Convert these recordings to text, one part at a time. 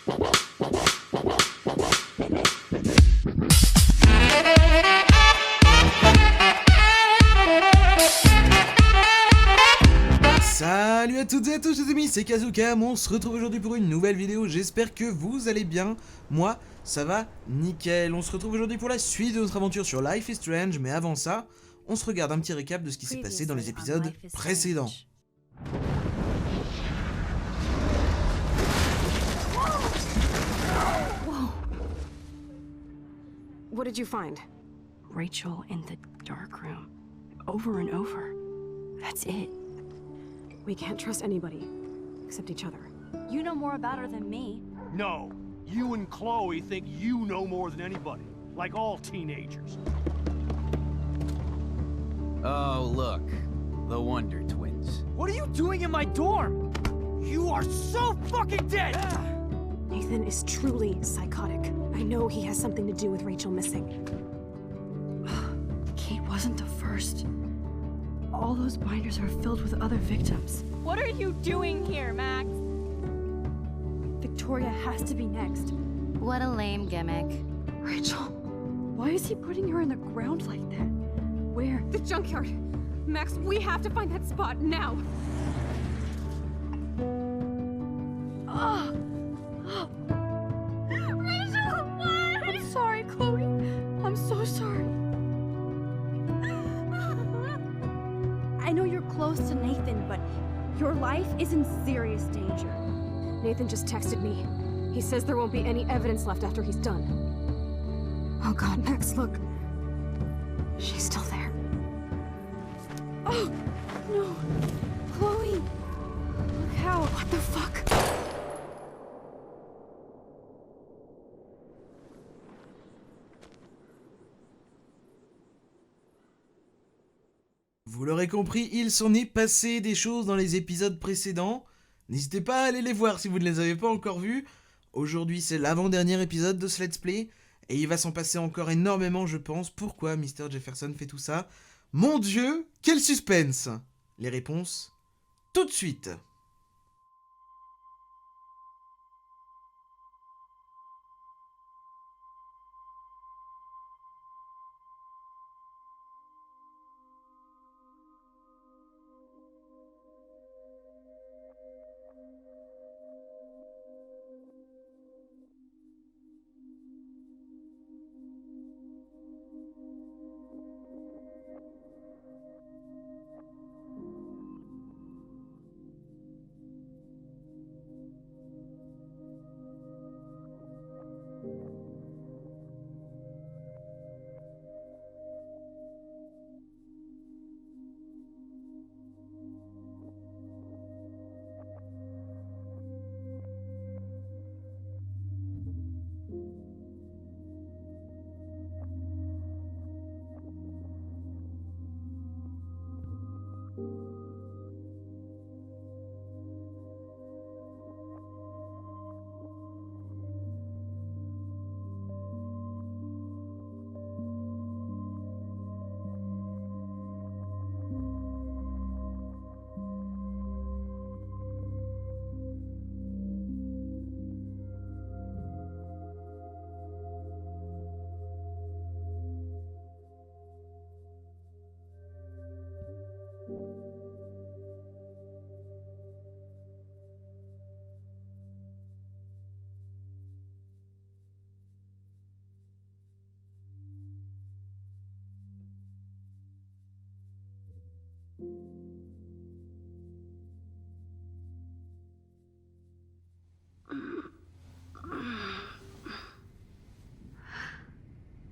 Salut à toutes et à tous les amis, c'est Kazoocam, on se retrouve aujourd'hui pour une nouvelle vidéo, j'espère que vous allez bien, moi ça va nickel. On se retrouve aujourd'hui pour la suite de notre aventure sur Life is Strange, mais avant ça, on se regarde un petit récap de ce qui s'est passé dans les épisodes précédents. Whoa. What did you find? Rachel in the dark room. Over and over. That's it. We can't trust anybody, except each other. You know more about her than me. No, you and Chloe think you know more than anybody, like all teenagers. Oh, look. The Wonder Twins. What are you doing in my dorm? You are so fucking dead! Nathan is truly psychotic. I know he has something to do with Rachel missing. Kate wasn't the first. All those binders are filled with other victims. What are you doing here, Max? Victoria has to be next. What a lame gimmick. Rachel, why is he putting her in the ground like that? Where? The junkyard. Max, we have to find that spot now. Rachel, what? I'm sorry, Chloe. I'm so sorry. I know you're close to Nathan, but your life is in serious danger. Nathan just texted me. He says there won't be any evidence left after he's done. Oh God, Max, look. She's still there. Oh, no. Chloe. Look how. What the fuck? Vous l'aurez compris, il s'en est passé des choses dans les épisodes précédents. N'hésitez pas à aller les voir si vous ne les avez pas encore vus. Aujourd'hui, c'est l'avant-dernier épisode de ce Let's Play. Et il va s'en passer encore énormément, je pense. Pourquoi Mr. Jefferson fait tout ça? Mon Dieu, quel suspense! Les réponses, tout de suite.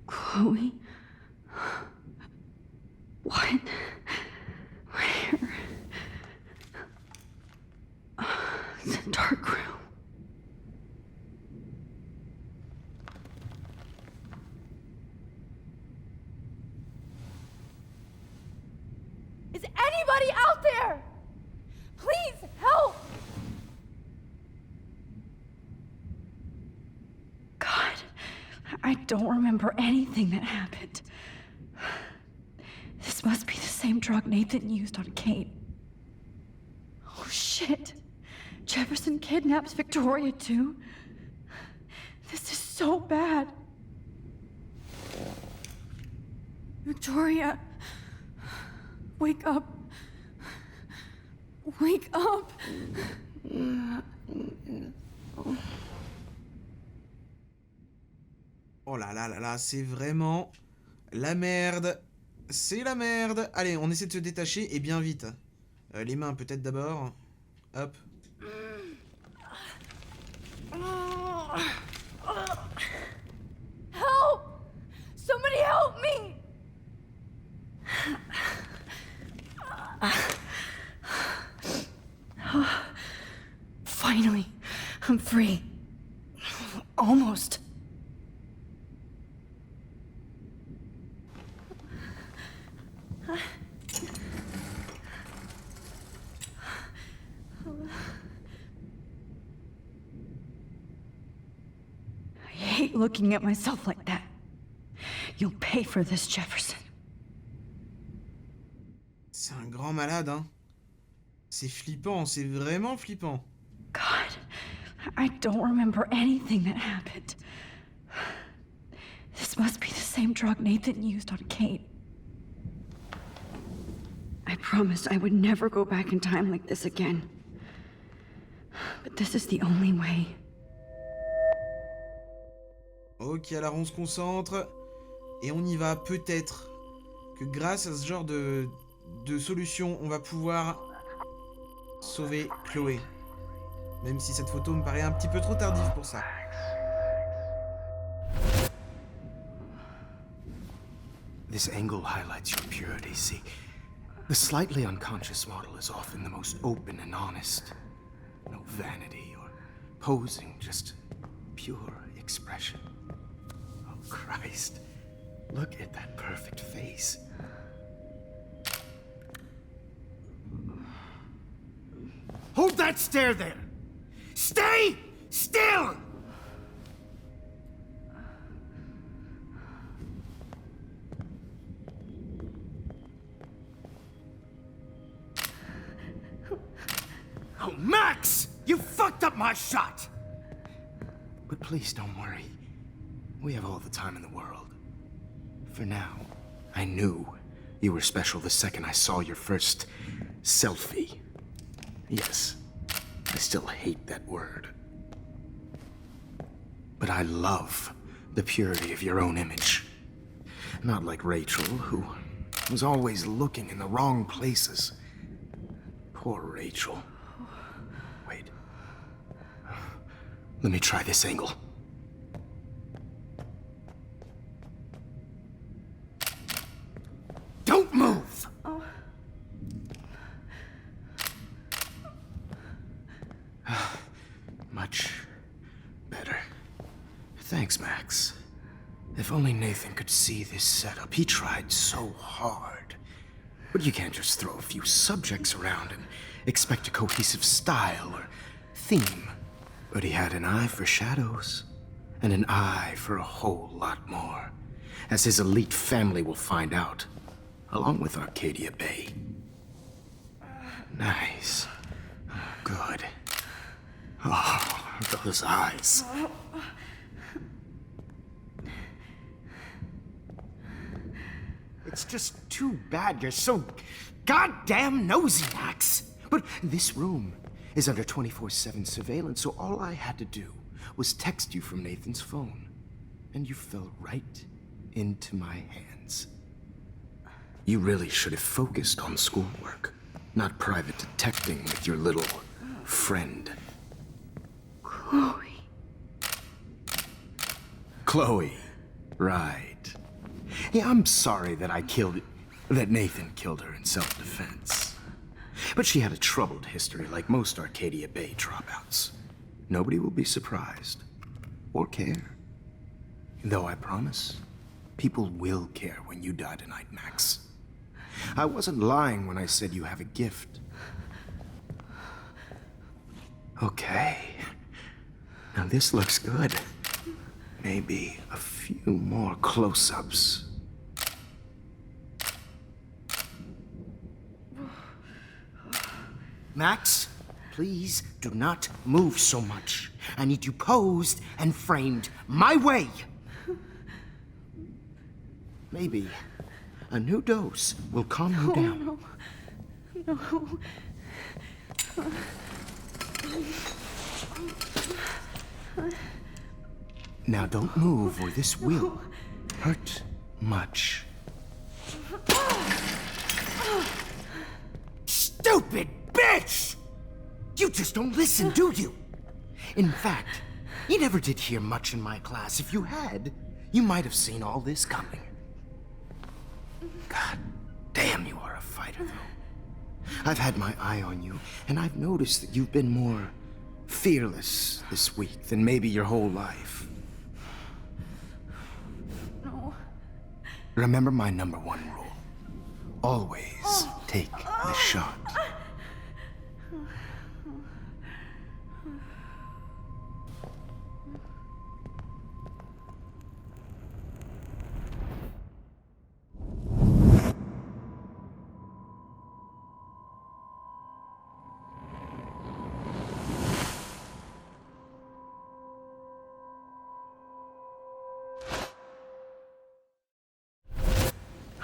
Chloe? What? Where? It's a dark room. Is anybody out there? Please help! God, I don't remember anything that happened. This must be the same drug Nathan used on Kate. Oh shit. Jefferson kidnaps Victoria too? This is so bad. Victoria, wake up. Wake up. Oh là là là là, c'est vraiment la merde. C'est la merde. Allez, on essaie de se détacher et bien vite. Les mains peut-être d'abord. Hop. Help! Somebody help me! Finally, I'm free. Almost. I hate looking at myself like that. You'll pay for this, Jefferson. C'est un grand malade, hein. C'est flippant, c'est vraiment flippant. God, I don't remember anything that happened. This must be the same drug Nathan used on Kate. I promised I would never go back in time like this again. But this is the only way. Ok, alors on se concentre. Et on y va. Peut-être que grâce à ce genre de solution, on va pouvoir sauver Chloé. Même si cette photo me paraît un petit peu trop tardive pour ça. This angle highlights your purity, see? The slightly unconscious model is often the most open and honest. No vanity or posing, just pure expression. Oh, Christ. Look at that perfect face. Hold that stare there! Stay still! Oh, Max! You fucked up my shot! But please don't worry. We have all the time in the world. For now, I knew you were special the second I saw your first selfie. Yes, I still hate that word. But I love the purity of your own image. Not like Rachel, who was always looking in the wrong places. Poor Rachel. Wait. Let me try this angle. Don't move! Much better. Thanks, Max. If only Nathan could see this setup. He tried so hard. But you can't just throw a few subjects around and expect a cohesive style or theme. But he had an eye for shadows, and an eye for a whole lot more, as his elite family will find out, along with Arcadia Bay. Nice. Good. Oh, those eyes. It's just too bad you're so goddamn nosy, Max. But this room is under 24/7 surveillance, so all I had to do was text you from Nathan's phone. And you fell right into my hands. You really should have focused on schoolwork, not private detecting with your little friend. Chloe. Chloe. Right. Yeah, I'm sorry that that Nathan killed her in self-defense. But she had a troubled history like most Arcadia Bay dropouts. Nobody will be surprised. Or care. Though I promise, people will care when you die tonight, Max. I wasn't lying when I said you have a gift. Okay. Now this looks good. Maybe a few more close-ups. Max, please do not move so much. I need you posed and framed my way. Maybe a new dose will calm you down. No. Now don't move or this will hurt much. Stupid bitch! You just don't listen, do you? In fact, you never did hear much in my class. If you had, you might have seen all this coming. God damn, you are a fighter, though. I've had my eye on you, and I've noticed that you've been more fearless this week than maybe your whole life. No. Remember my #1 rule. Always take the shot.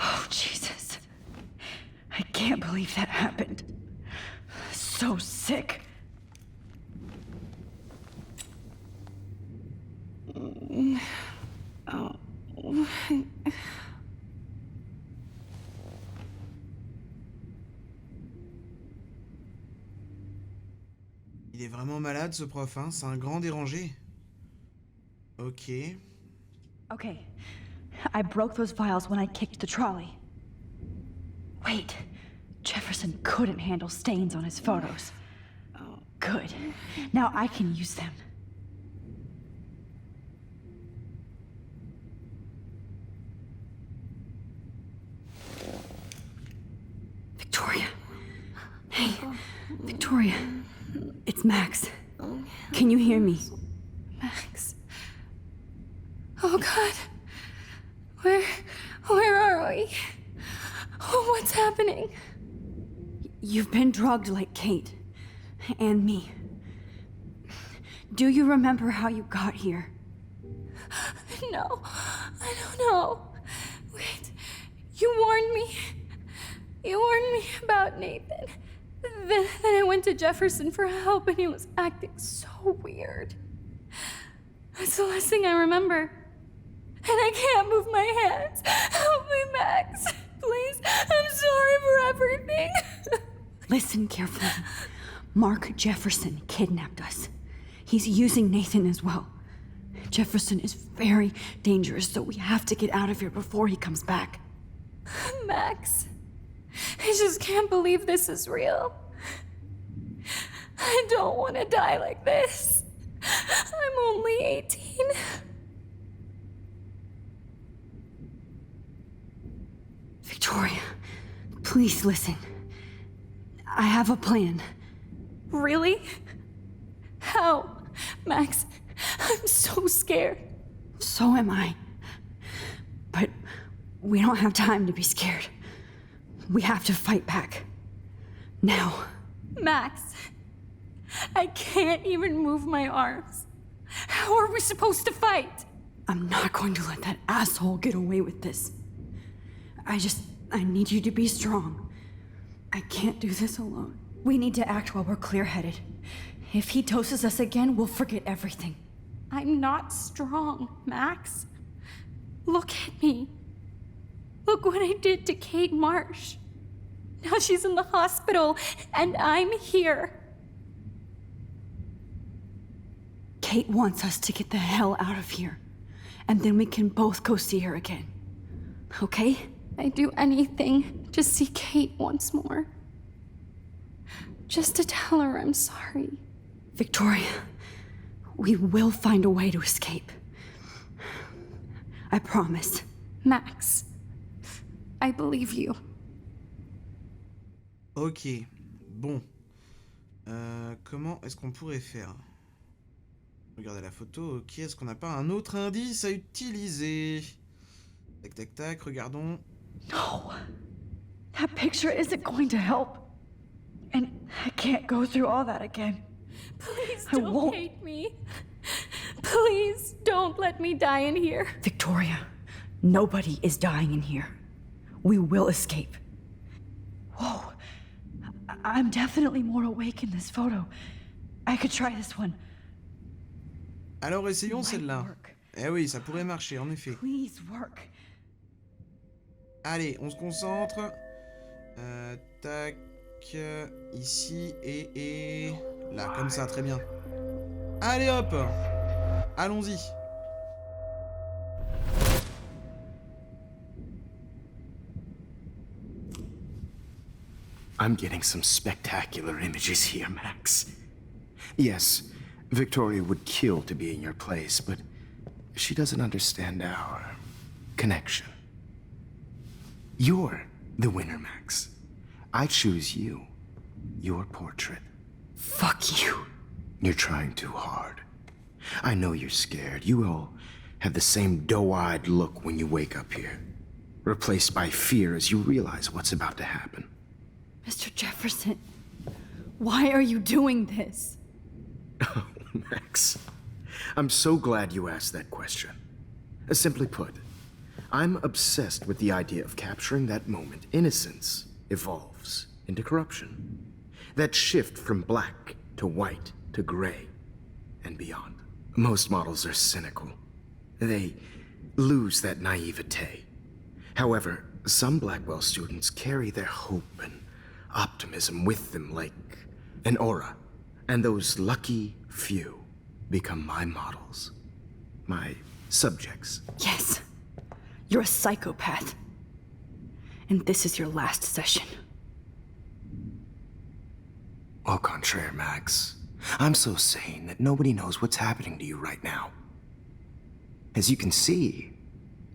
Oh, Jesus. I can't believe that happened. So sick. Il est vraiment malade ce prof, hein, c'est un grand dérangé. Ok. Okay. I broke those files when I kicked the trolley. Wait. Jefferson couldn't handle stains on his photos. Oh, good. Now I can use them. Victoria. Hey, Victoria. It's Max. Can you hear me? Max. Oh God. Where are we? Oh, what's happening? You've been drugged like Kate. And me. Do you remember how you got here? No, I don't know. Wait, you warned me. You warned me about Nathan. Then I went to Jefferson for help and he was acting so weird. That's the last thing I remember. And I can't move my hands. Help me, Max. Please, I'm sorry for everything. Listen carefully. Mark Jefferson kidnapped us. He's using Nathan as well. Jefferson is very dangerous, so we have to get out of here before he comes back. Max, I just can't believe this is real. I don't want to die like this. I'm only 18. Victoria, please listen. I have a plan. Really? How? Max, I'm so scared. So am I. But we don't have time to be scared. We have to fight back. Now. Max, I can't even move my arms. How are we supposed to fight? I'm not going to let that asshole get away with this. I need you to be strong. I can't do this alone. We need to act while we're clear-headed. If he doses us again, we'll forget everything. I'm not strong, Max. Look at me. Look what I did to Kate Marsh. Now she's in the hospital, and I'm here. Kate wants us to get the hell out of here. And then we can both go see her again. Okay? I'd do anything to see Kate once more. Just to tell her I'm sorry. Victoria, we will find a way to escape. I promise. Max, I believe you. Ok, bon. Comment est-ce qu'on pourrait faire? Regardez la photo, ok. Est-ce qu'on n'a pas un autre indice à utiliser? Tac, tac, tac, regardons. No. That picture isn't going to help. And I can't go through all that again. Please I don't won't. hate me. Please don't let me die in here. Victoria, nobody is dying in here. We will escape. Whoa. I'm definitely more awake in this photo. I could try this one. Alors essayons Might celle-là. work. Eh oui, ça pourrait marcher, en effet. Please work. Allez, on se concentre. Tac. Ici et là, comme ça, très bien. Allez hop. Allons-y. I'm getting some spectacular images here, Max. Yes, Victoria would kill to be in your place, but she doesn't understand our connection. You're the winner, Max. I choose you. Your portrait. Fuck you. You're trying too hard. I know you're scared. You all have the same doe-eyed look when you wake up here, replaced by fear as you realize what's about to happen. Mr. Jefferson, why are you doing this? Oh, Max, I'm so glad you asked that question. Simply put, I'm obsessed with the idea of capturing that moment innocence evolves into corruption. That shift from black to white to gray and beyond. Most models are cynical. They lose that naivete. However, some Blackwell students carry their hope and optimism with them like an aura. And those lucky few become my models. My subjects. Yes, you're a psychopath. And this is your last session. Au contraire, Max. I'm so sane that nobody knows what's happening to you right now. As you can see,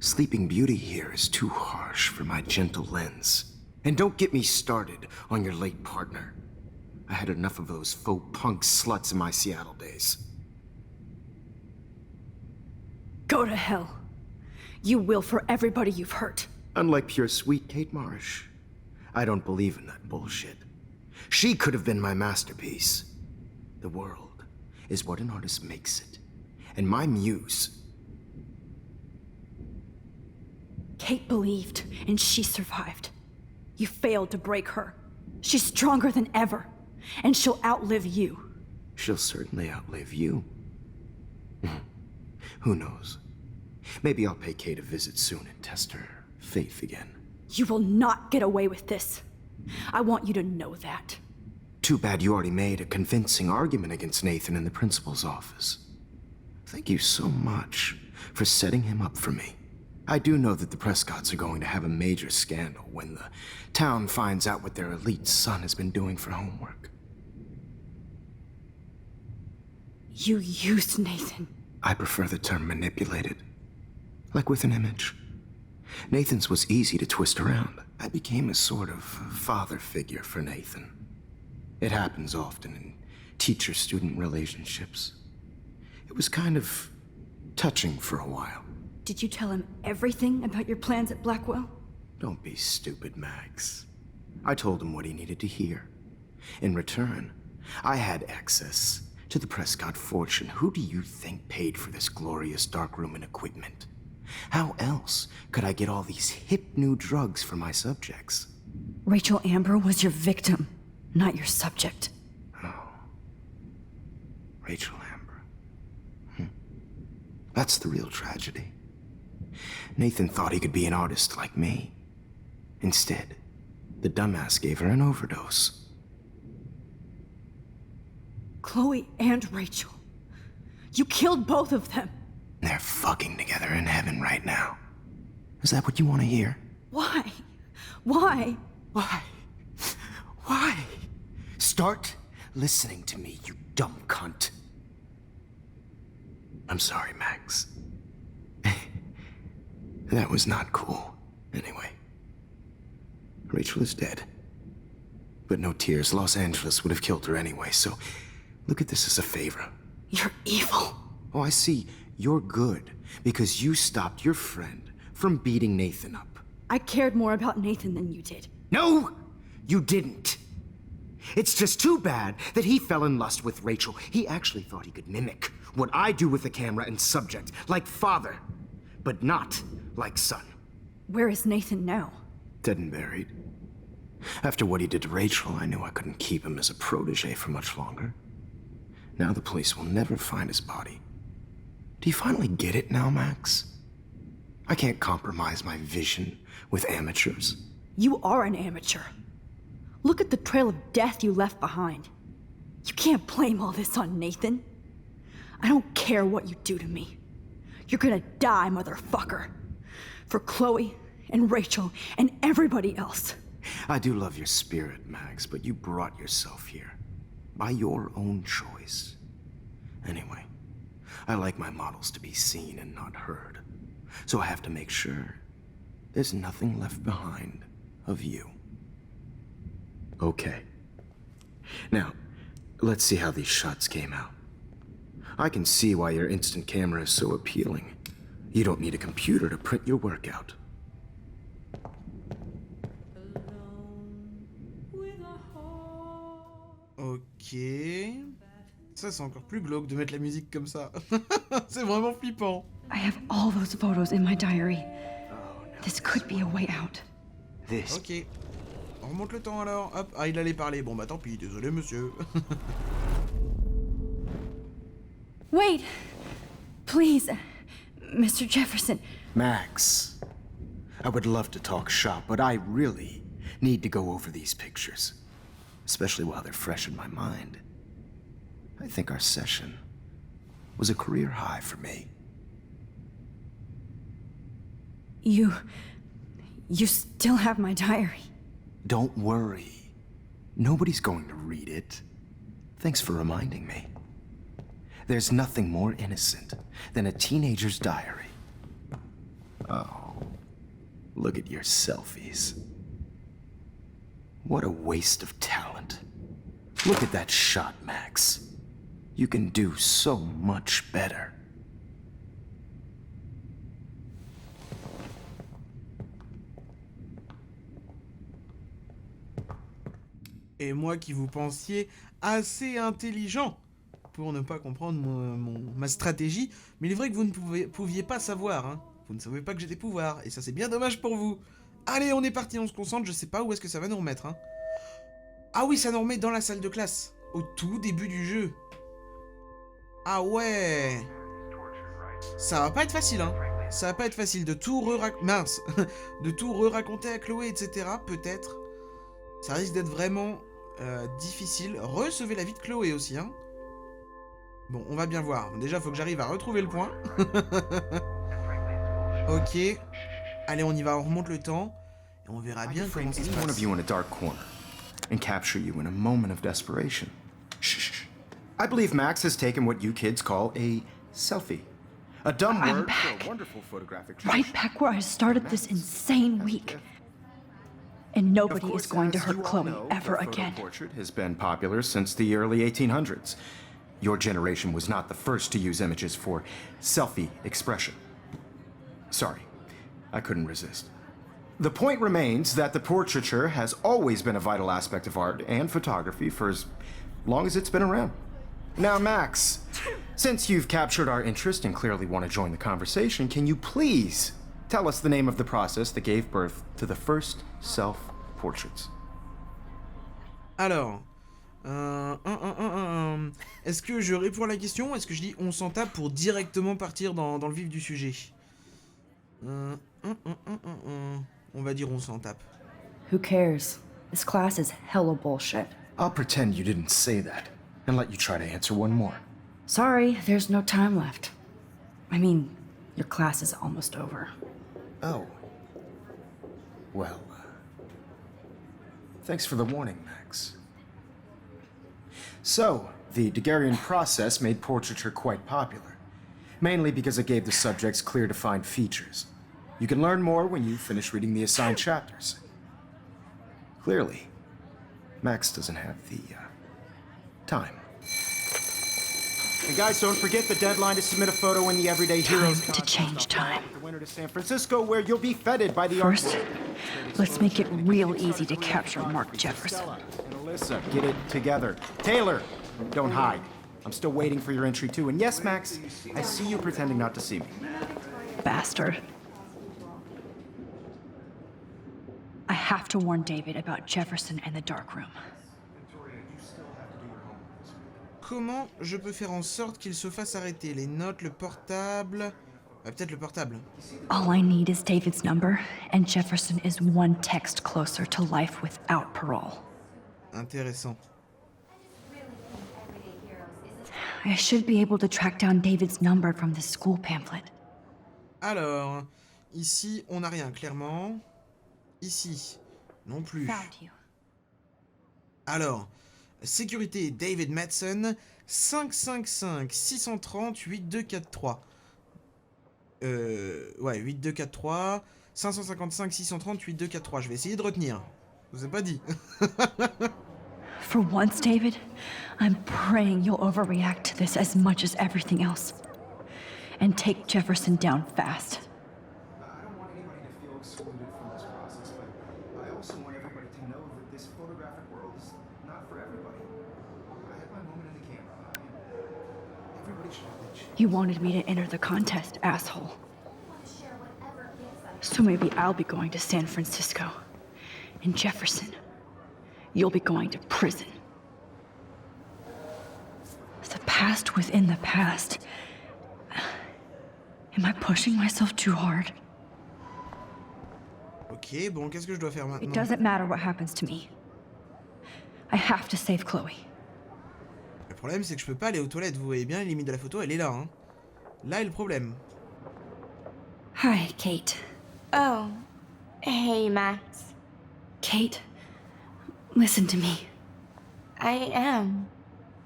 Sleeping Beauty here is too harsh for my gentle lens. And don't get me started on your late partner. I had enough of those faux punk sluts in my Seattle days. Go to hell. You will for everybody you've hurt. Unlike pure sweet Kate Marsh, I don't believe in that bullshit. She could have been my masterpiece. The world is what an artist makes it. And my muse... Kate believed, and she survived. You failed to break her. She's stronger than ever, and she'll outlive you. She'll certainly outlive you. Who knows? Maybe I'll pay Kate a visit soon and test her faith again. You will not get away with this. I want you to know that. Too bad you already made a convincing argument against Nathan in the principal's office. Thank you so much for setting him up for me. I do know that the Prescotts are going to have a major scandal when the town finds out what their elite son has been doing for homework. You used Nathan. I prefer the term manipulated. Like with an image. Nathan's was easy to twist around. I became a sort of father figure for Nathan. It happens often in teacher-student relationships. It was kind of touching for a while. Did you tell him everything about your plans at Blackwell? Don't be stupid, Max. I told him what he needed to hear. In return, I had access to the Prescott fortune. Who do you think paid for this glorious darkroom and equipment? How else could I get all these hip new drugs for my subjects? Rachel Amber was your victim, not your subject. Oh. Rachel Amber. That's the real tragedy. Nathan thought he could be an artist like me. Instead, the dumbass gave her an overdose. Chloe and Rachel. You killed both of them. They're fucking together in heaven right now. Is that what you want to hear? Why? Why? Why? Why? Start listening to me, you dumb cunt. I'm sorry, Max. That was not cool. Anyway. Rachel is dead. But no tears. Los Angeles would have killed her anyway, so look at this as a favor. You're evil. Oh, I see. You're good because you stopped your friend from beating Nathan up. I cared more about Nathan than you did. No, you didn't. It's just too bad that he fell in lust with Rachel. He actually thought he could mimic what I do with the camera and subject, like father, but not like son. Where is Nathan now? Dead and buried. After what he did to Rachel, I knew I couldn't keep him as a protege for much longer. Now the police will never find his body. Do you finally get it now, Max? I can't compromise my vision with amateurs. You are an amateur. Look at the trail of death you left behind. You can't blame all this on Nathan. I don't care what you do to me. You're gonna die, motherfucker. For Chloe and Rachel and everybody else. I do love your spirit, Max, but you brought yourself here. By your own choice. Anyway, I like my models to be seen and not heard. So I have to make sure there's nothing left behind of you. Okay. Now, let's see how these shots came out. I can see why your instant camera is so appealing. You don't need a computer to print your work out. Ok. Ça, c'est encore plus glauque de mettre la musique comme ça. C'est vraiment flippant. I have all those photos in my diary. This could be a way out. This. Ok. On remonte le temps alors. Hop. Ah, il allait parler. Bon, bah tant pis. Désolé, monsieur. Wait! Please, Mr. Jefferson. Max, I would love to talk shop, but I really need to go over these pictures. Especially while they're fresh in my mind. I think our session was a career high for me. You still have my diary. Don't worry. Nobody's going to read it. Thanks for reminding me. There's nothing more innocent than a teenager's diary. Oh, look at your selfies. What a waste of talent. Look at that shot, Max. You can do so much better. Et moi qui vous pensiez assez intelligent pour ne pas comprendre ma stratégie, mais il est vrai que vous ne pouviez pas savoir, hein. Vous ne savez pas que j'ai des pouvoirs, et ça c'est bien dommage pour vous. Allez, on est parti, on se concentre, je sais pas où est-ce que ça va nous remettre, hein. Ah oui, ça nous remet dans la salle de classe, au tout début du jeu. Ah ouais. Ça va pas être facile, hein. Ça va pas être facile de tout de tout re-raconter à Chloé, etc. Peut-être. Ça risque d'être vraiment difficile. Recevez la vie de Chloé aussi, hein. Bon, on va bien voir. Déjà, faut que j'arrive à retrouver le point. Ok. Allez, on y va, on remonte le temps. Et on verra bien comment ça se One of passe. you in a dark corner and capture you in a moment of desperation. Shh. I believe Max has taken what you kids call a selfie. A dumb I'm word for back. a wonderful photographic Right tradition. back where I started this insane week. And nobody Of course, is going to as hurt you all Chloe know, ever the photo again. portrait has been popular since the early 1800s. Your generation was not the first to use images for selfie expression. Sorry, I couldn't resist. The point remains that the portraiture has always been a vital aspect of art and photography for as long as it's been around. Now, Max, since you've captured our interest and clearly want to join the conversation, can you please tell us the name of the process that gave birth to the first self-portraits? Alors, est-ce que je réponds à la question ou est-ce que je dis on s'en tape pour directement partir dans le vif du sujet? On va dire on s'en tape. Who cares? This class is hella bullshit. I'll pretend you didn't say that and let you try to answer one more. Sorry, there's no time left. I mean, your class is almost over. Oh. Well, thanks for the warning, Max. So, the Daguerrean process made portraiture quite popular, mainly because it gave the subjects clear defined features. You can learn more when you finish reading the assigned chapters. Clearly, Max doesn't have the time. And guys, don't forget the deadline to submit a photo in the Everyday Heroes Time to contest. change time. The winner to San Francisco, where you'll be feted by the First, art- let's make it real easy to capture Mark Jefferson. And Alyssa, get it together. Taylor, don't hide. I'm still waiting for your entry too. And yes, Max, I see you pretending not to see me. Bastard. I have to warn David about Jefferson and the dark room. Comment je peux faire en sorte qu'il se fasse arrêter? Les notes, le portable... peut-être le portable. All I need is David's number, and Jefferson is one text closer to life without parole. Intéressant. I should be able to track down David's number from the school pamphlet. Alors, ici, on n'a rien, clairement. Ici, non plus. Found you. Alors, sécurité David Madsen, 555 630 8243. Ouais, 8243, 555 630 8243. Je vais essayer de retenir. Je vous ai pas dit. For once, David, I'm praying you'll overreact to this as much as everything else. And take Jefferson down fast. I don't want anybody to feel excluded from this process, but I also want everybody to know that this photographic world is not for everybody. I had my moment in the camera. Everybody should have that chance. You wanted me to enter the contest, asshole. So maybe I'll be going to San Francisco. And Jefferson, you'll be going to prison. The past within the past. Am I pushing myself too hard? Ok, bon, qu'est-ce que je dois faire It maintenant? doesn't matter what happens to me. I have to save Chloe. Le problème, c'est que je peux pas aller aux toilettes. Vous voyez bien, la limite de la photo, elle est là. Hein. Là est le problème. Hi, Kate. Oh. Hey, Max. Kate, listen to me. I am.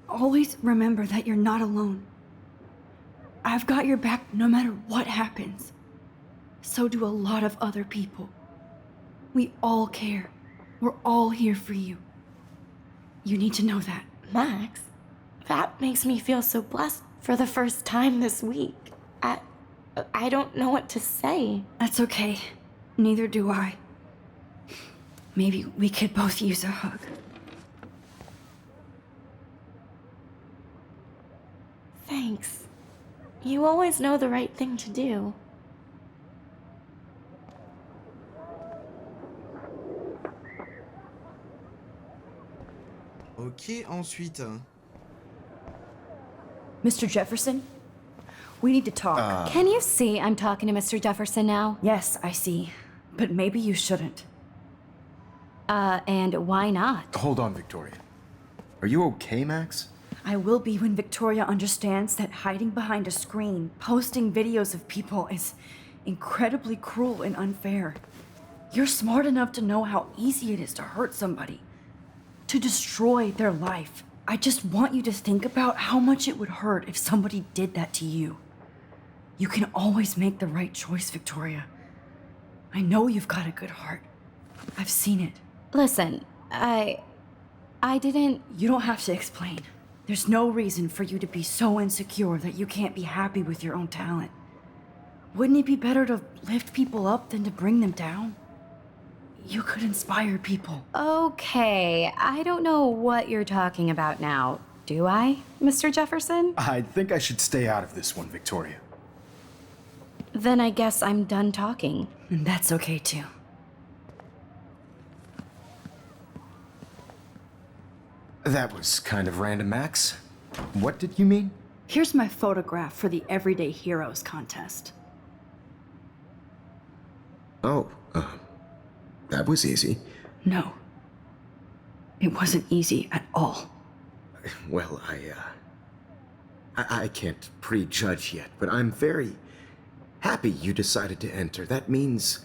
Always remember that you're not alone. I've got your back no matter what happens. So do a lot of other people. We all care. We're all here for you. You need to know that. Max, that makes me feel so blessed for the first time this week. I don't know what to say. That's okay. Neither do I. Maybe we could both use a hug. Thanks. You always know the right thing to do. Ok, ensuite. Mr. Jefferson, we need to talk. Can you see I'm talking to Mr. Jefferson now? Yes, I see. But maybe you shouldn't. And why not? Hold on, Victoria. Are you okay, Max? I will be when Victoria understands that hiding behind a screen, posting videos of people is incredibly cruel and unfair. You're smart enough to know how easy it is to hurt somebody, to destroy their life. I just want you to think about how much it would hurt if somebody did that to you. You can always make the right choice, Victoria. I know you've got a good heart. I've seen it. Listen, I didn't... You don't have to explain. There's no reason for you to be so insecure that you can't be happy with your own talent. Wouldn't it be better to lift people up than to bring them down? You could inspire people. Okay, I don't know what you're talking about now. Do I, Mr. Jefferson? I think I should stay out of this one, Victoria. Then I guess I'm done talking. And that's okay too. That was kind of random, Max. What did you mean? Here's my photograph for the Everyday Heroes contest. Oh, that was easy. No. It wasn't easy at all. Well, I can't prejudge yet, but I'm very happy you decided to enter. That means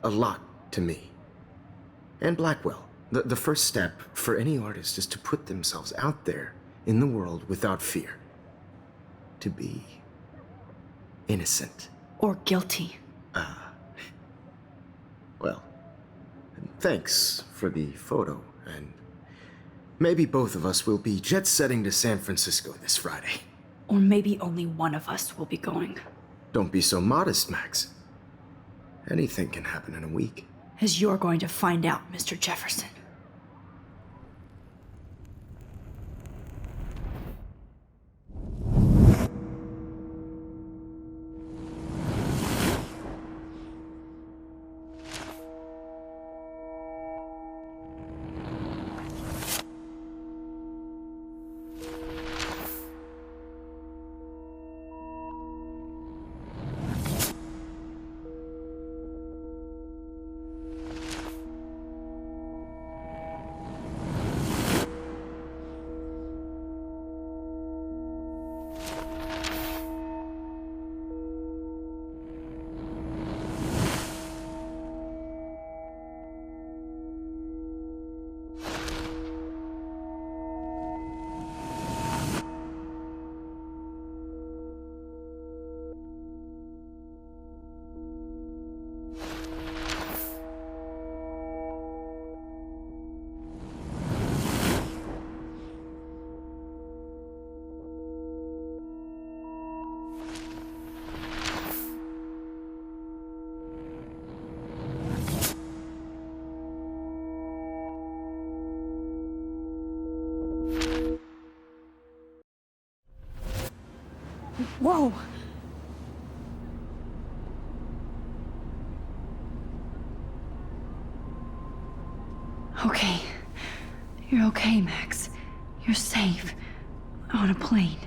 a lot to me. And Blackwell. The first step for any artist is to put themselves out there in the world without fear. To be innocent. Or guilty. Well, thanks for the photo, and maybe both of us will be jet-setting to San Francisco this Friday. Or maybe only one of us will be going. Don't be so modest, Max. Anything can happen in a week. As you're going to find out, Mr. Jefferson. Whoa! Okay. You're okay, Max. You're safe. On a plane.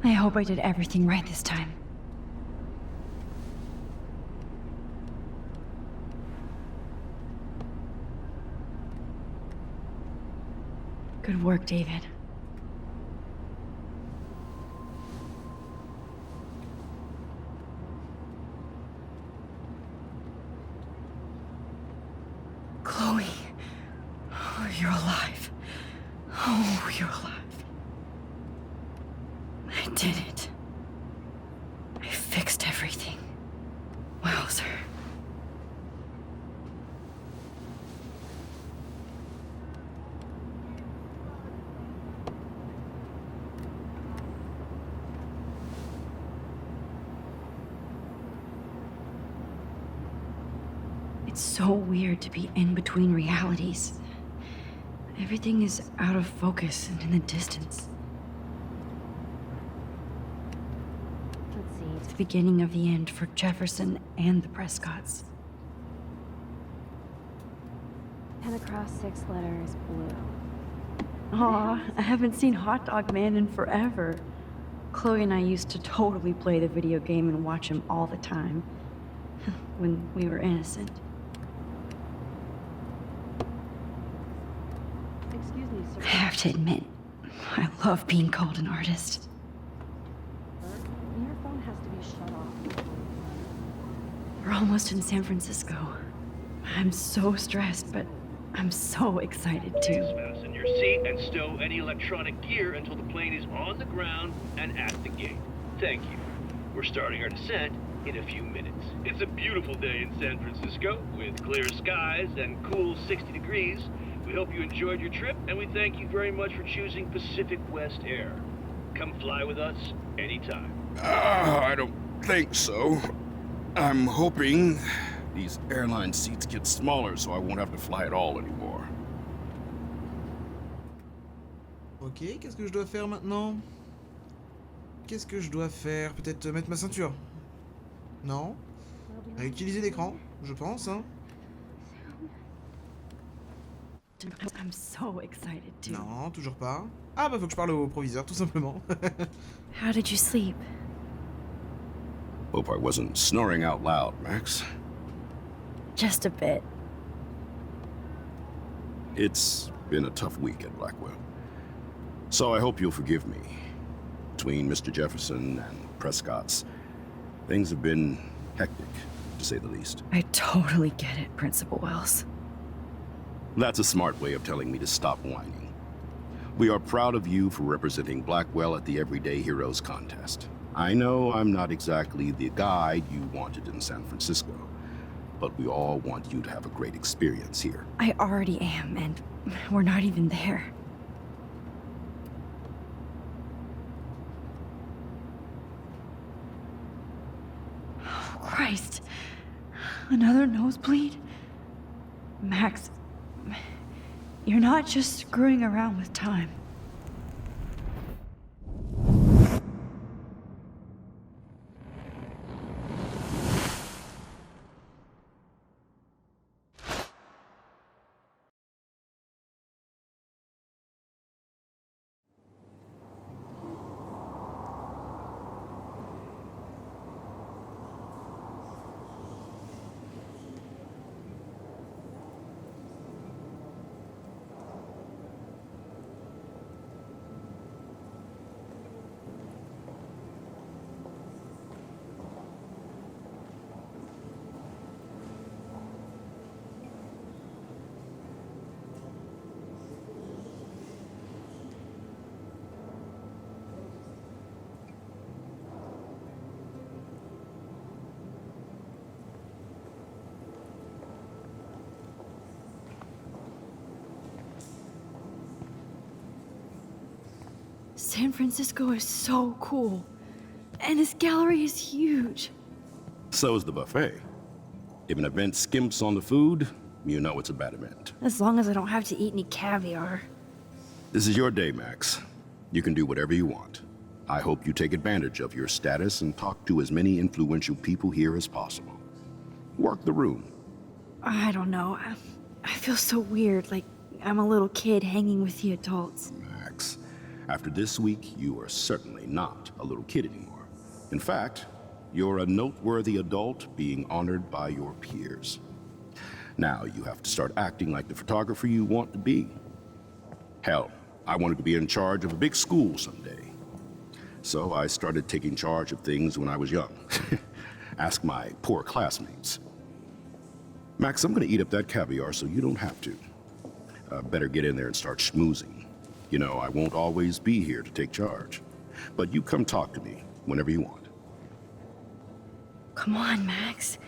I hope I did everything right this time. Good work, David. Chloe. Oh, you're alive. Oh, you're alive. I did it. I fixed everything. Wowzer. It's so weird to be in between realities. Everything is out of focus and in the distance. Let's see, it's the beginning of the end for Jefferson and the Prescotts. 10 across 6 letters, blue. Aw, I haven't seen Hot Dog Man in forever. Chloe and I used to totally play the video game and watch him all the time. When we were innocent. Excuse me, sir. I have to admit, I love being called an artist. Your phone has to be shut off. We're almost in San Francisco. I'm so stressed, but I'm so excited too. Fasten your seat and stow any electronic gear until the plane is on the ground and at the gate. Thank you. We're starting our descent in a few minutes. It's a beautiful day in San Francisco with clear skies and cool 60 degrees. We hope you enjoyed your trip, and we thank you very much for choosing Pacific West Air. Come fly with us anytime. I don't think so. I'm hoping these airline seats get smaller so I won't have to fly at all anymore. Ok, qu'est-ce que je dois faire maintenant? Qu'est-ce que je dois faire? Peut-être mettre ma ceinture? Non? Utiliser l'écran, je pense, hein? I'm so excited too. Non, toujours pas. Ah bah faut que je parle au proviseur, tout simplement. How did you sleep? Hope I wasn't snoring out loud, Max. Just a bit. It's been a tough week at Blackwell. So I hope you'll forgive me. Between Mr. Jefferson and Prescott's, things have been hectic, to say the least. I totally get it, Principal Wells. That's a smart way of telling me to stop whining. We are proud of you for representing Blackwell at the Everyday Heroes contest. I know I'm not exactly the guide you wanted in San Francisco, but we all want you to have a great experience here. I already am, and we're not even there. Oh, Christ. Another nosebleed? Max, you're not just screwing around with time. San Francisco is so cool. And this gallery is huge. So is the buffet. If an event skimps on the food, you know it's a bad event. As long as I don't have to eat any caviar. This is your day, Max. You can do whatever you want. I hope you take advantage of your status and talk to as many influential people here as possible. Work the room. I don't know. I feel so weird, like I'm a little kid hanging with the adults. Max, after this week, you are certainly not a little kid anymore. In fact, you're a noteworthy adult being honored by your peers. Now you have to start acting like the photographer you want to be. Hell, I wanted to be in charge of a big school someday. So I started taking charge of things when I was young. Ask my poor classmates. Max, I'm gonna eat up that caviar so you don't have to. Better get in there and start schmoozing. You know, I won't always be here to take charge. But you come talk to me whenever you want. Come on, Max.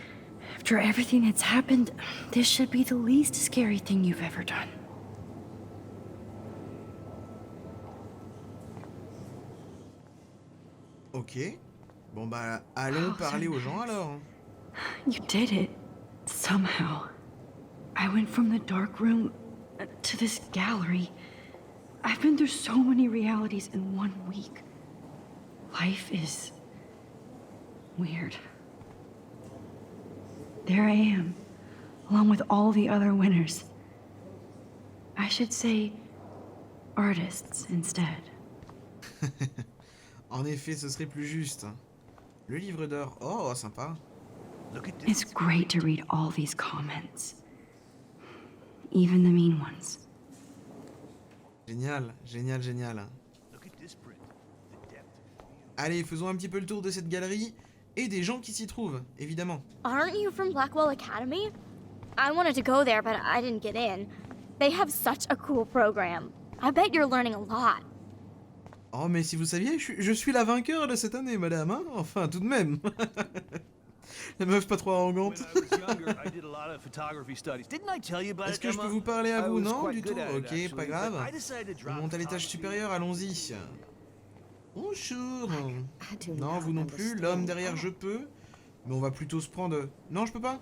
After everything that's happened, this should be the least scary thing you've ever done. Ok. Bon bah, allons parler aux gens alors. You did it. Somehow. I went from the dark room to this gallery. I've been through so many realities in 1 week. Life is weird. There I am, along with all the other winners. I should say artists instead. En effet, ce serait plus juste. Le livre d'or. Oh, sympa. It's great to read all these comments. Even the mean ones. Génial, génial, génial. Allez, faisons un petit peu le tour de cette galerie et des gens qui s'y trouvent, évidemment. Aren't you from Blackwell Academy? I wanted to go there, but I didn't get in. They have such a cool program. I bet you're learning a lot. Oh, mais si vous saviez, je suis la vainqueur de cette année, madame, hein. Enfin, tout de même. La meuf pas trop arrogante. Est-ce que je peux vous parler à vous? Non, du tout. Ok, pas grave. On monte à l'étage supérieur, allons-y. Bonjour. Non, vous non plus. L'homme derrière, je peux. Mais on va plutôt se prendre... Non, je peux pas.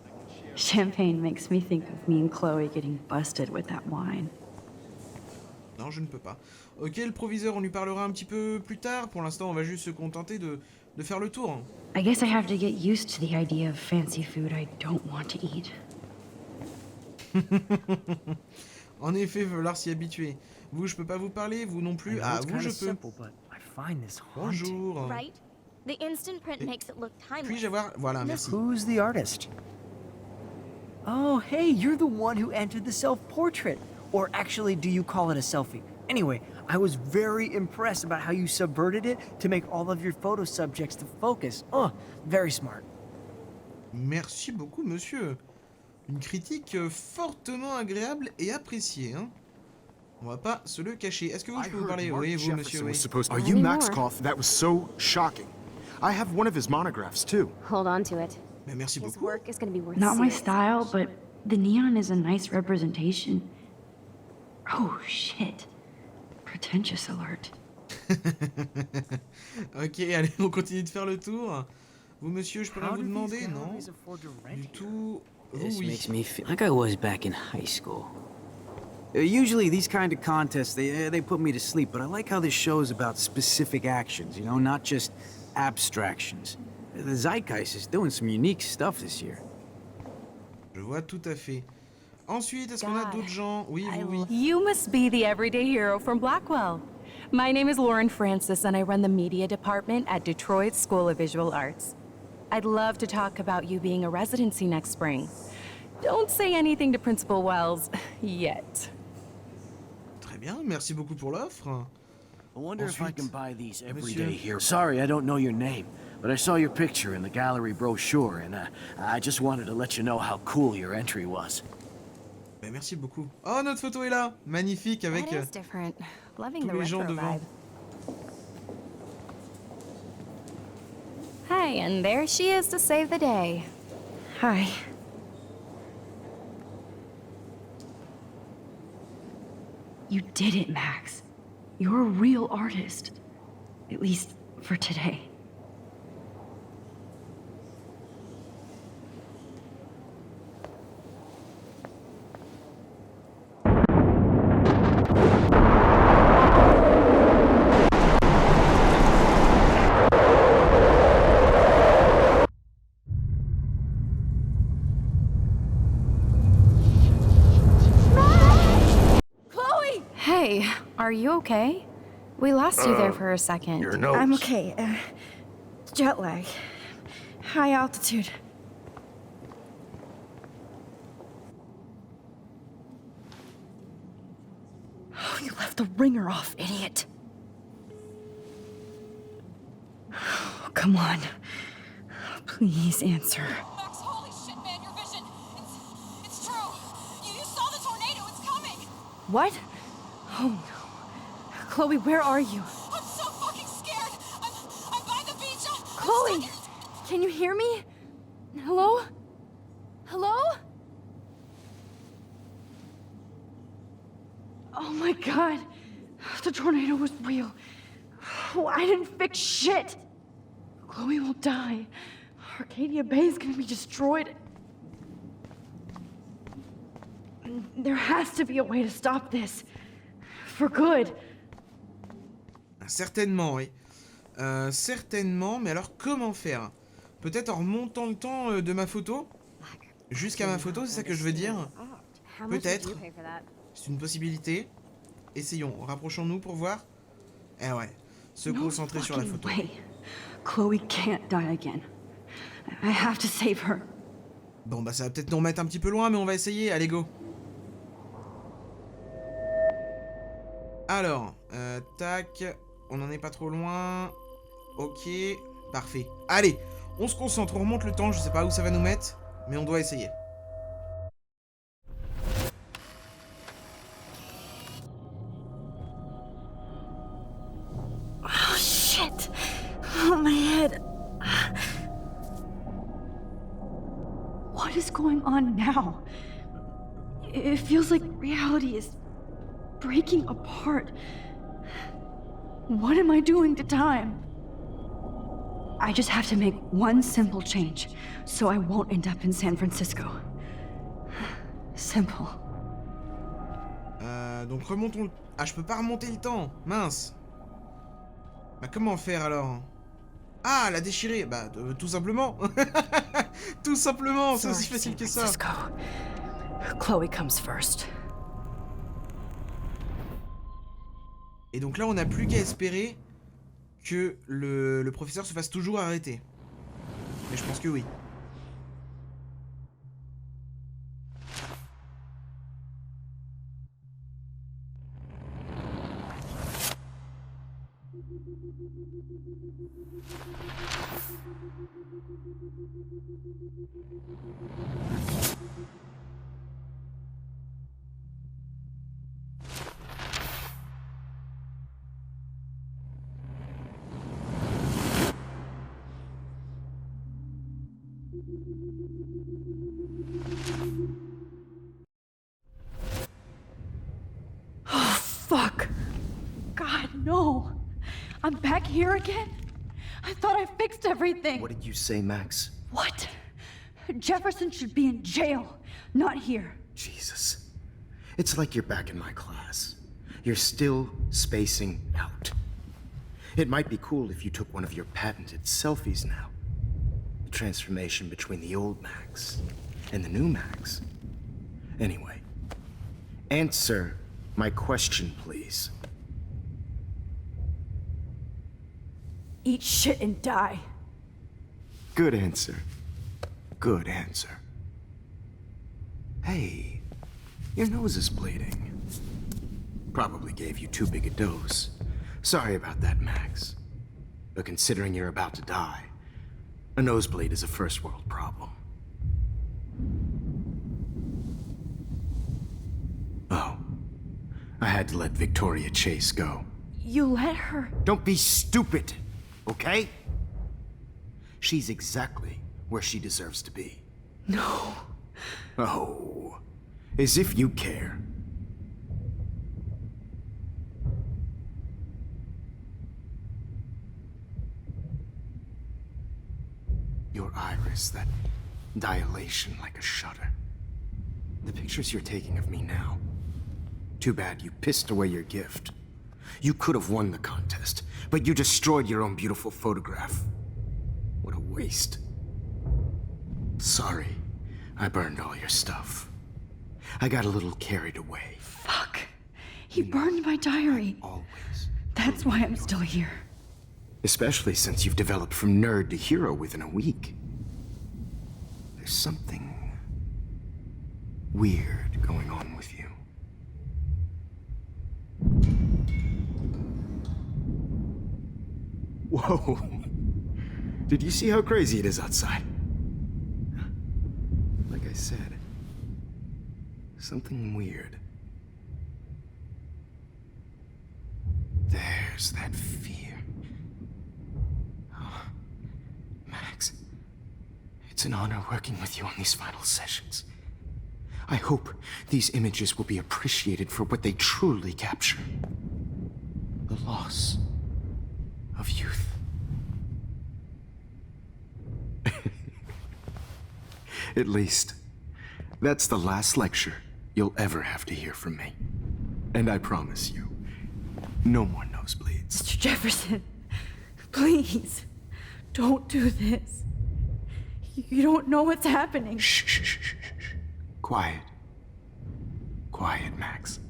Champagne makes me think of me and Chloe getting busted with that wine. Non, je ne peux pas. Ok, le proviseur, on lui parlera un petit peu plus tard. Pour l'instant, on va juste se contenter de faire le tour. I guess I have to get used to the idea of fancy food I don't want to eat. En effet, il va falloir s'y habituer. Vous, je peux pas vous parler, vous non plus. Ah, vous, je peux. Bonjour. Right? The instant print makes it look timeless. Puis-je avoir... Voilà, merci. Who's the artist? Oh, hey, you're the one who entered the self-portrait. Or actually, do you call it a selfie? Anyway, I was very impressed about how you subverted it to make all of your photo subjects the focus. Oh, very smart. Merci beaucoup, monsieur. Une critique fortement agréable et appréciée, hein. On va pas se le cacher. Est-ce que vous, je peux vous parler? Oui, vous, monsieur, oui. Are you Max Koff? That was so shocking. I have one of his monographs, too. Hold on to it. Mais merci His beaucoup. work is gonna be worth Not my serious style, attention. but the neon is a nice representation. Oh shit. Pretentious alert. Ok, allez, on continue de faire le tour. Vous, monsieur, je peux rien How vous do these demander, non? galleries afford to rent Du here? tout. Vous, This oui. makes me feel like I was back in high school. Usually these kind of contests, they put me to sleep, but I like how this show is about specific actions, you know, not just abstractions. The Zeitgeist is doing some unique stuff this year. Je vois tout à fait. Ensuite, est-ce qu'on a d'autres gens? Oui, oui, oui. You must be the everyday hero from Blackwell. My name is Lauren Francis, and I run the media department at Detroit School of Visual Arts. I'd love to talk about you being a residency next spring. Don't say anything to Principal Wells yet. Très bien, merci beaucoup pour l'offre. I wonder if I Ensuite, can buy these every monsieur. day here. Sorry, I don't know your name, but I saw your picture in the gallery brochure, and I just wanted to let you know how cool your entry was. Ben, merci beaucoup. Oh, notre photo est là. Magnifique avec That is different. Loving tous the les gens retro devant. vibe. Hi, and there she is to save the day. Hi. You did it, Max. You're a real artist. At least for today. Chloe! Hey, are you okay? We lost you there for a second. Your notes. I'm okay. Jet lag. High altitude. Oh, you left the ringer off, idiot. Oh, come on. Please answer. Max, holy shit, man, your vision. It's true. You saw the tornado. It's coming. What? Oh no. Chloe, where are you? I'm so fucking scared. I'm by the beach. Chloe! Can you hear me? Hello? Hello? Oh my god. The tornado was real. Oh, I didn't fix shit. Chloe will die. Arcadia Bay is gonna be destroyed. There has to be a way to stop this. For good. Certainement, oui. Certainement, mais alors comment faire? Peut-être en remontant le temps de ma photo? Jusqu'à ma photo, c'est ça que je veux dire? Peut-être. C'est une possibilité. Essayons, rapprochons-nous pour voir. Eh ouais, se concentrer sur la photo. Way. Chloe can't die again. I have to save her. Bon bah ça va peut-être nous remettre un petit peu loin, mais on va essayer, allez go. Alors, tac, on n'en est pas trop loin. Ok, parfait. Allez, on se concentre, on remonte le temps, je sais pas où ça va nous mettre, mais on doit essayer. Oh shit! Oh my head. What is going on now? It feels like reality is breaking apart. What am I doing to time? I just have to make one simple change, so I won't end up in San Francisco. Simple. Donc remontons le... Ah, je peux pas remonter le temps, mince. Bah comment faire alors? Ah, la déchirer, bah tout simplement. Tout simplement, c'est aussi facile que ça. Chloe comes first. Et donc là, on n'a plus qu'à espérer que le professeur se fasse toujours arrêter. Mais je pense que oui. Oh, fuck. God, no. I'm back here again? I thought I fixed everything. What did you say, Max? What? Jefferson should be in jail, not here. Jesus. It's like you're back in my class. You're still spacing out. It might be cool if you took one of your patented selfies now. The transformation between the old Max and the new Max. Anyway, answer my question, please. Eat shit and die. Good answer. Good answer. Hey, your nose is bleeding. Probably gave you too big a dose. Sorry about that, Max. But considering you're about to die, a nosebleed is a first world problem. Oh, I had to let Victoria Chase go. You let her? Don't be stupid, okay? She's exactly where she deserves to be. No. Oh, as if you care. Your iris, that dilation like a shutter. The pictures you're taking of me now. Too bad you pissed away your gift. You could have won the contest, but you destroyed your own beautiful photograph. What a waste. Sorry, I burned all your stuff. I got a little carried away. Fuck. He burned my diary. Always. That's why I'm still here. Especially since you've developed from nerd to hero within a week. There's something weird going on with you. Whoa. Did you see how crazy it is outside? Like I said, something weird. There's that fear. Oh, Max, it's an honor working with you on these final sessions. I hope these images will be appreciated for what they truly capture. The loss of youth. At least, that's the last lecture you'll ever have to hear from me. And I promise you, no more nosebleeds. Mr. Jefferson, please, don't do this. You don't know what's happening. Shh, shh, shh, shh, shh. Quiet. Quiet, Max.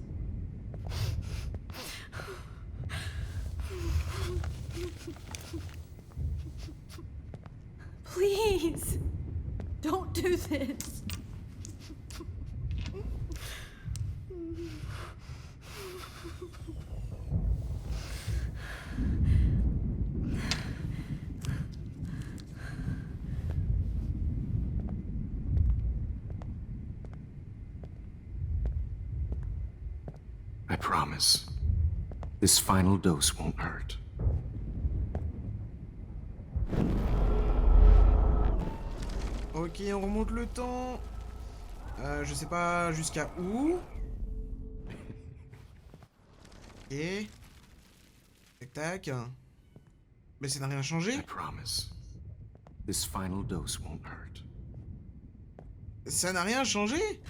Please, don't do this. I promise, this final dose won't hurt. Ok, on remonte le temps. Je sais pas jusqu'à où. Et... Tac tac. Mais ça n'a rien changé. I promise, this final dose won't hurt. Ça n'a rien changé.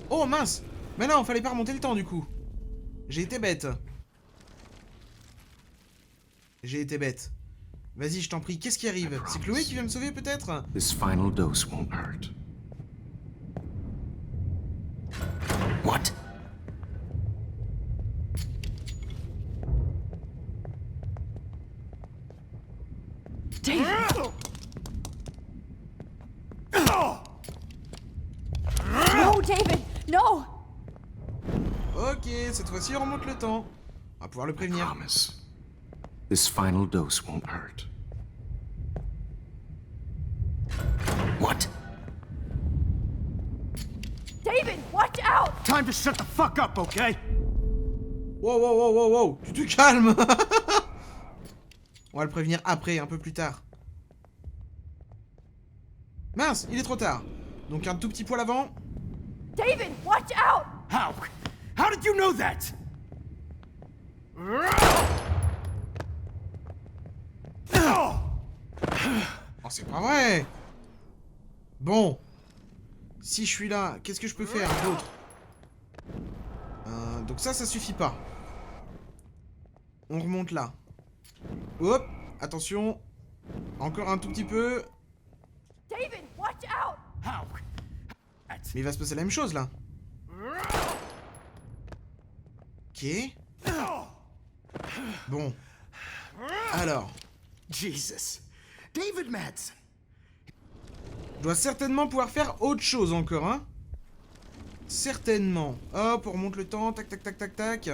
Oh mince. Mais non, fallait pas remonter le temps du coup. J'ai été bête. J'ai été bête. Vas-y, je t'en prie, qu'est-ce qui arrive? C'est Chloé qui vient me sauver peut-être? This final dose won't hurt. What? David! No, David! No! Ok, cette fois-ci on remonte le temps. On va pouvoir le prévenir. I promise, this final dose won't hurt. What? David, watch out! Time to shut the fuck up, okay? Wow, wow, wow, wow, wow, tu te calmes. On va le prévenir après, un peu plus tard. Mince, il est trop tard. Donc un tout petit poil avant. David, watch out! How? How did you know that? Oh, c'est pas vrai. Bon. Si je suis là, qu'est-ce que je peux faire d'autre? Donc ça suffit pas. On remonte là. Hop, attention. Encore un tout petit peu. David, watch out! How? Mais il va se passer la même chose, là. Ok. Bon. Alors. Jesus. David Madsen. Je dois certainement pouvoir faire autre chose encore, hein. Certainement. Hop, on remonte le temps. Tac, tac, tac, tac, tac.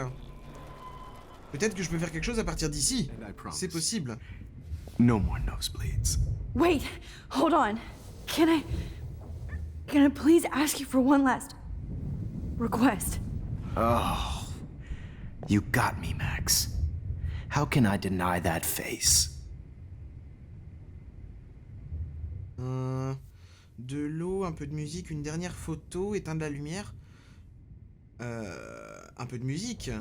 Peut-être que je peux faire quelque chose à partir d'ici. C'est possible. No more nosebleeds. Wait, hold on. Can I please ask you for one last request? Oh, you got me, Max. How can I deny that face? De l'eau, un peu de musique, une dernière photo, éteindre la lumière. Un peu de musique.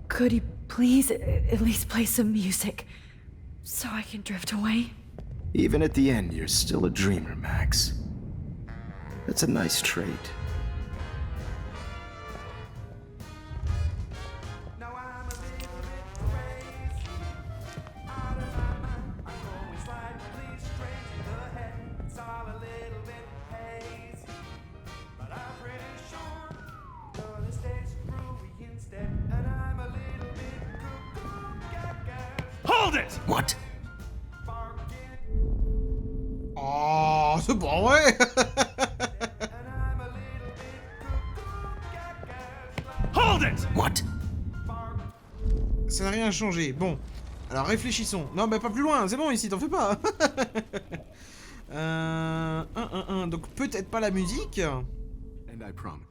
Could you please at least play some music so I can drift away? Even at the end, you're still a dreamer, Max. That's a nice trait. Hold it! What? Oh, c'est pas vrai. Hold it! What? Ça n'a rien changé. Bon. Alors réfléchissons. Non, bah pas plus loin. C'est bon ici, t'en fais pas. Donc peut-être pas la musique. And I promise.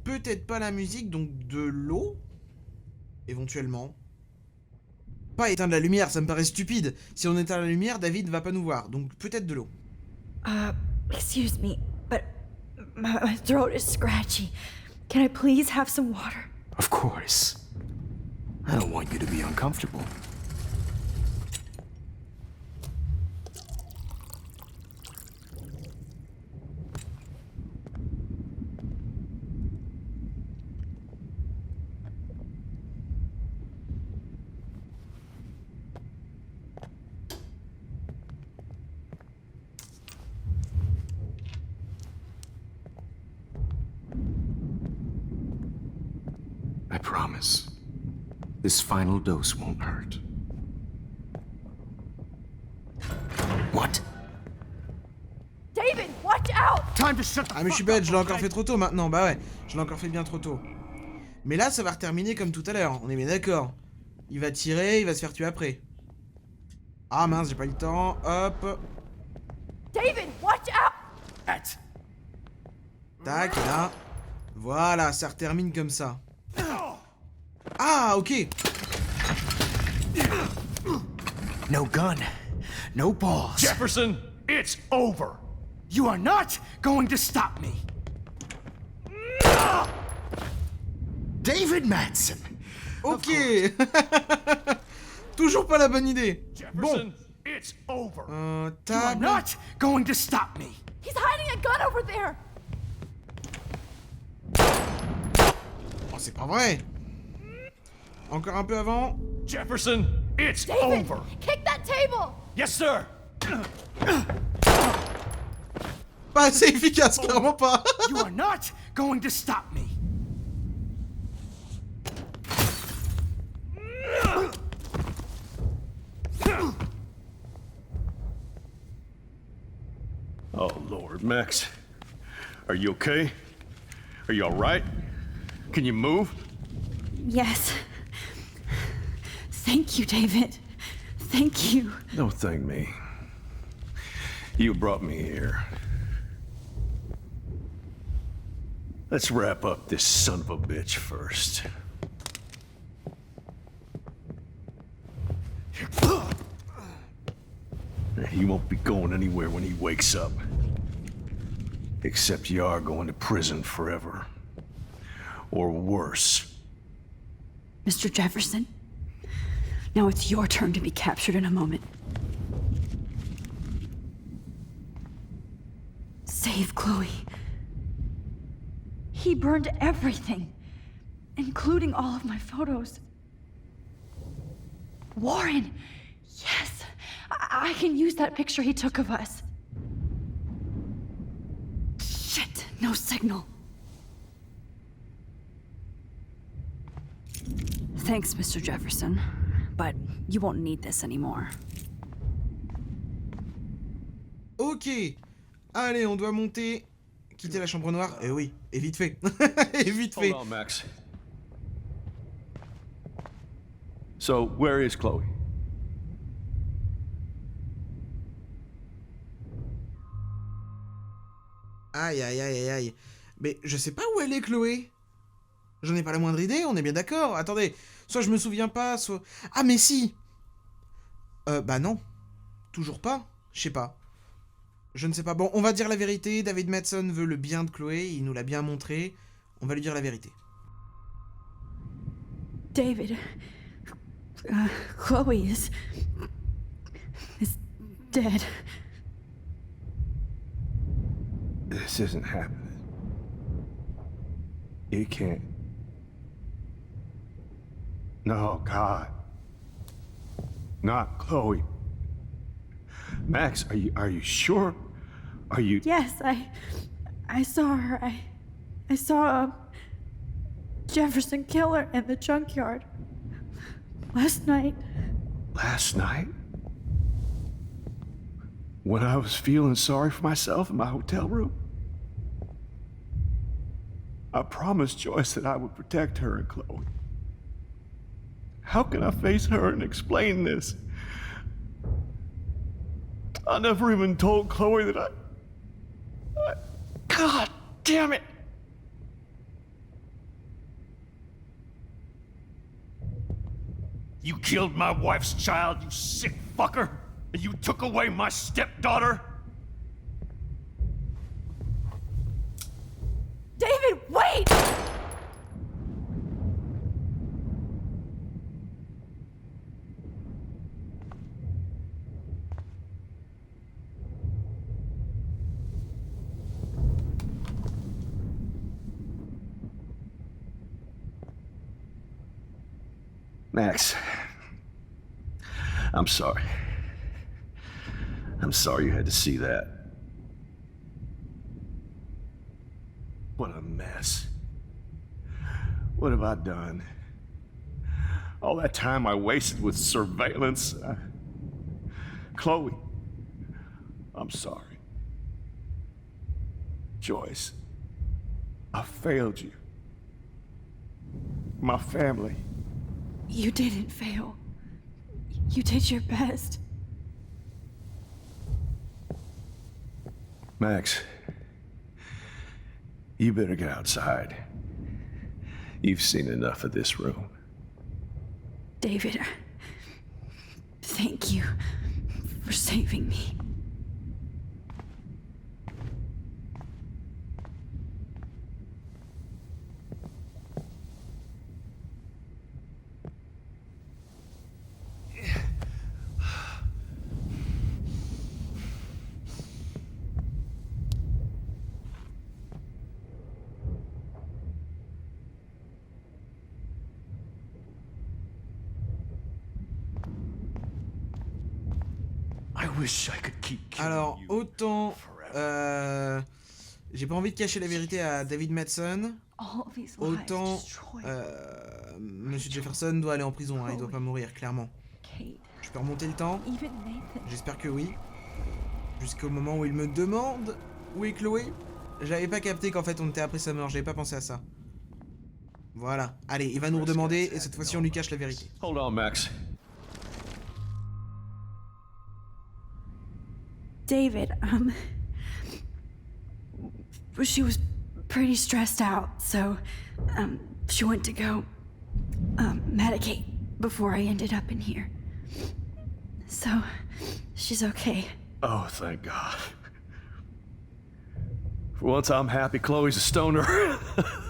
Peut-être pas la musique, donc de l'eau. Éventuellement. Pas éteindre la lumière, ça me paraît stupide. Si on éteint la lumière, David va pas nous voir. Donc peut-être de l'eau. Excuse me, but my throat is scratchy. Can I please have some water? Of course. I don't want you to be uncomfortable. I promise. This final dose won't hurt. What? David, watch out! Time to shut the Ah mais je suis bête, je l'ai encore fait trop tôt maintenant. Bah ouais, je l'ai encore fait bien trop tôt. Mais là, ça va terminer comme tout à l'heure. On est bien d'accord. Il va tirer, il va se faire tuer après. Ah mince, j'ai pas eu le temps. Hop. David, watch out! Tac, et là. Voilà, ça termine comme ça. Ah, ok. No gun. No balls. Jefferson, it's over. You are not going to stop me. David Madsen. Ok. Toujours pas la bonne idée. Jefferson, it's over. You are Table. not going to stop me. He's hiding a gun over there! Oh, c'est pas vrai. Encore un peu avant. Jefferson, it's David, over. kick that table! Yes, sir. Pas assez efficace, clairement pas. You are not going to stop me. Oh, Lord, Max. Are you okay? Are you all right? Can you move? Yes. Thank you, David. Thank you. Don't thank me. You brought me here. Let's wrap up this son of a bitch first. You won't be going anywhere when he wakes up. Except you are going to prison forever. Or worse. Mr. Jefferson, now it's your turn to be captured in a moment. Save Chloe. He burned everything, including all of my photos. Warren! Yes! I can use that picture he took of us. Shit, no signal. Thanks, Mr. Jefferson, but you won't need this anymore. Ok. Allez, on doit monter. Quitter la chambre noire. Eh oui, et vite fait. Et vite fait. Hold on, Max. So, where is Chloe? Aïe, aïe, aïe, aïe, aïe. Mais je sais pas où elle est, Chloé. J'en ai pas la moindre idée, on est bien d'accord. Attendez, soit je me souviens pas, soit... Ah, mais si. Bah non. Toujours pas. Je sais pas. Je ne sais pas. Bon, on va dire la vérité. David Madsen veut le bien de Chloé. Il nous l'a bien montré. On va lui dire la vérité. David... Chloe is dead. This isn't happening. It can't. No, God. Not Chloe. Max, are you sure? Are you... Yes, I saw her. I saw Jefferson kill her in the junkyard. Last night. Last night? When I was feeling sorry for myself in my hotel room? I promised Joyce that I would protect her and Chloe. How can I face her and explain this? I never even told Chloe that I... God damn it! You killed my wife's child, you sick fucker! And you took away my stepdaughter? David, wait! Max, I'm sorry. I'm sorry you had to see that. What a mess. What have I done? All that time I wasted with surveillance. Chloe, I'm sorry. Joyce, I failed you. My family. You didn't fail. You did your best. Max, you better get outside. You've seen enough of this room. David, thank you for saving me. Alors, autant... j'ai pas envie de cacher la vérité à David Madsen. Autant... Monsieur Jefferson doit aller en prison, hein, il doit pas mourir, clairement. Je peux remonter le temps? J'espère que oui. Jusqu'au moment où il me demande où est Chloé. J'avais pas capté qu'en fait on était après sa mort, j'avais pas pensé à ça. Voilà, allez, il va nous redemander et cette fois-ci on lui cache la vérité. Hold on, Max. David, she was pretty stressed out, so, she went to go, medicate before I ended up in here. So, She's okay. Oh, thank God. For once, I'm happy Chloe's a stoner.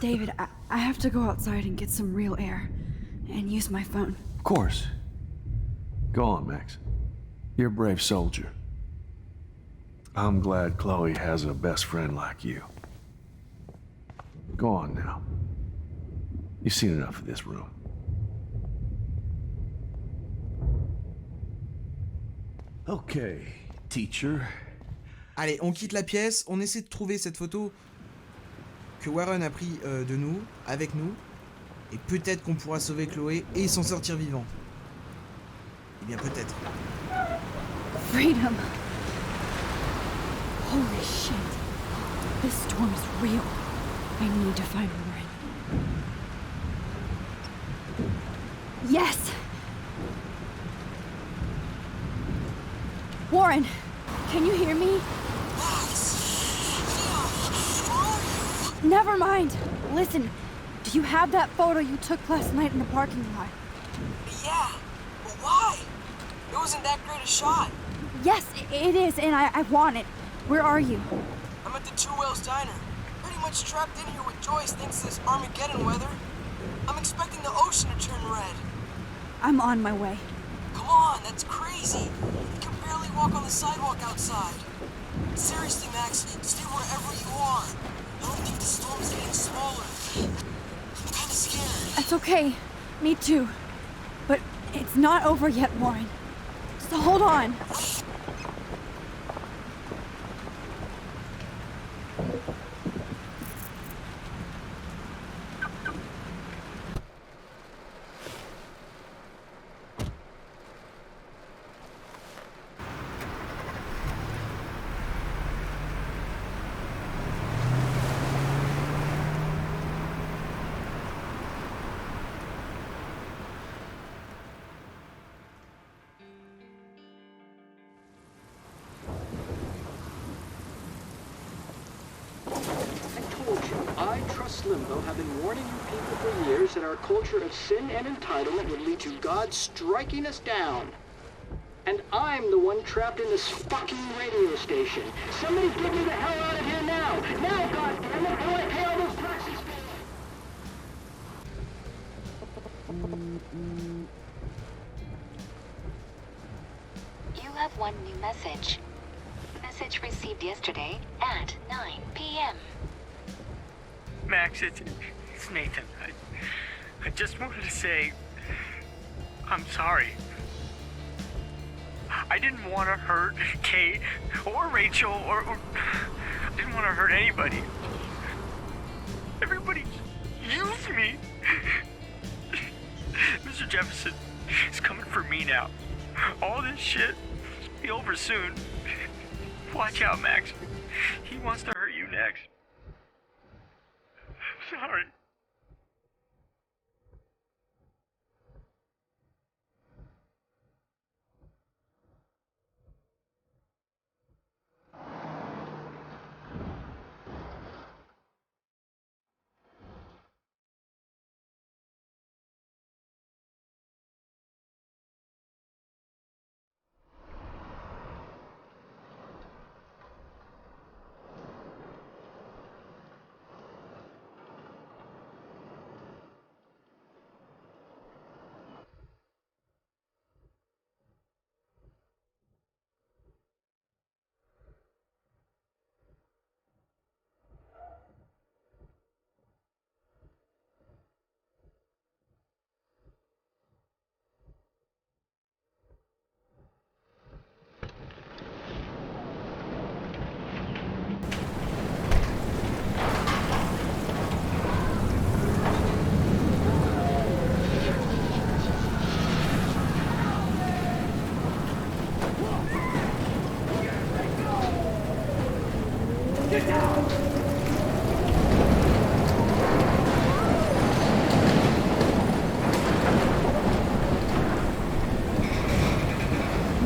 David, I have to go outside and get some real air. And use my phone. Of course. Go on, Max. You're a brave soldier. I'm glad Chloe has a best friend like you. Go on now. You've seen enough of this room. Okay, teacher. Allez, on quitte la pièce, on essaie de trouver cette photo que Warren a pris de nous, avec nous, et peut-être qu'on pourra sauver Chloé et s'en sortir vivant. Eh bien peut-être. Freedom! Holy shit. This storm is real. I need to find Warren. Yes! Warren, can you hear me? Never mind. Listen, do you have that photo you took last night in the parking lot? Yeah, but why? It wasn't that great a shot. Yes, it is, and I want it. Where are you? I'm at the Two Whales Diner. Pretty much trapped in here with Joyce thanks to this Armageddon weather. I'm expecting the ocean to turn red. I'm on my way. Come on, that's crazy. You can barely walk on the sidewalk outside. Seriously, Max, stay wherever you are. I don't think the storm's getting smaller. I'm kinda scared. That's okay. Me too. But it's not over yet, Warren. So hold on. Limbo have been warning you people for years that our culture of sin and entitlement would lead to God striking us down. And I'm the one trapped in this fucking radio station. Somebody get me the hell out of here now! Now, goddammit, how do I pay all those taxes? You have one new message. Message received yesterday at 9 p.m. Max, it's Nathan. I just wanted to say, I'm sorry. I didn't want to hurt Kate or Rachel or I didn't want to hurt anybody. Everybody used me. Mr. Jefferson is coming for me now. All this shit will be over soon. Watch out, Max. He wants to hurt you next. Sorry.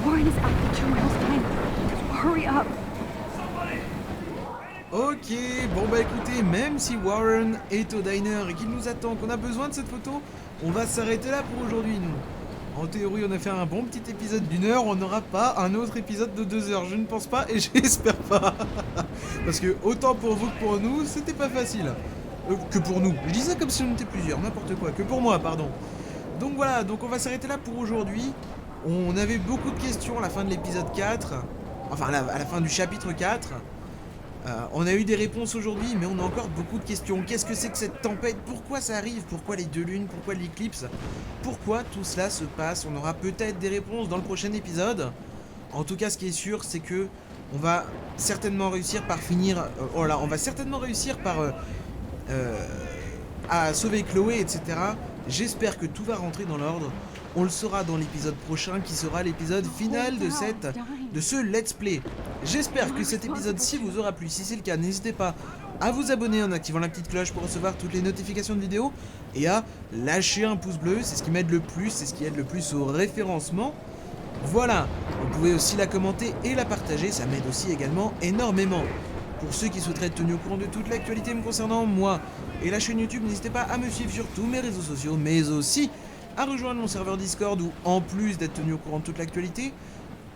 Warren is at the Two Whales Diner. Hurry up. Ok, bon bah écoutez, même si Warren est au diner et qu'il nous attend, qu'on a besoin de cette photo, on va s'arrêter là pour aujourd'hui nous. En théorie, on a fait un bon petit épisode d'1 heure, on n'aura pas un autre épisode de 2 heures, je ne pense pas et j'espère pas. Parce que autant pour vous que pour nous, c'était pas facile. Que pour nous. Je dis ça comme si on était plusieurs, n'importe quoi. Que pour moi, pardon. Donc voilà, donc on va s'arrêter là pour aujourd'hui. On avait beaucoup de questions à la fin de l'épisode 4. Enfin, à la fin du chapitre 4. On a eu des réponses aujourd'hui, mais on a encore beaucoup de questions. Qu'est-ce que c'est que cette tempête? Pourquoi ça arrive? Pourquoi les 2 lunes? Pourquoi l'éclipse? Pourquoi tout cela se passe? On aura peut-être des réponses dans le prochain épisode. En tout cas, ce qui est sûr, c'est que on va certainement réussir par finir... on va certainement réussir par... à sauver Chloé, etc. J'espère que tout va rentrer dans l'ordre. On le saura dans l'épisode prochain, qui sera l'épisode final de ce Let's Play. J'espère que cet épisode-ci vous aura plu. Si c'est le cas, n'hésitez pas à vous abonner en activant la petite cloche pour recevoir toutes les notifications de vidéos et à lâcher un pouce bleu, c'est ce qui m'aide le plus, c'est ce qui aide le plus au référencement. Voilà, vous pouvez aussi la commenter et la partager, ça m'aide aussi également énormément. Pour ceux qui souhaiteraient être tenus au courant de toute l'actualité me concernant, moi et la chaîne YouTube, n'hésitez pas à me suivre sur tous mes réseaux sociaux, mais aussi à rejoindre mon serveur Discord où, en plus d'être tenu au courant de toute l'actualité,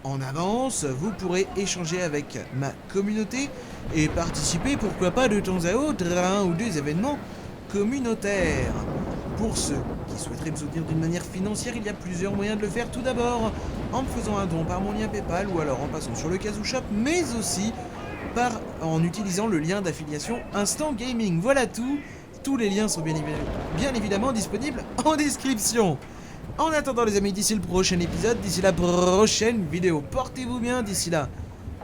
en avance, vous pourrez échanger avec ma communauté et participer, pourquoi pas de temps à autre, à un ou 2 événements communautaires. Pour ceux qui souhaiteraient me soutenir d'une manière financière, il y a plusieurs moyens de le faire. Tout d'abord, en me faisant un don par mon lien PayPal ou alors en passant sur le Kazoocam, mais aussi en utilisant le lien d'affiliation Instant Gaming. Voilà tout. Tous les liens sont bien évidemment disponibles en description. En attendant les amis, d'ici le prochain épisode, d'ici la prochaine vidéo, portez-vous bien d'ici là.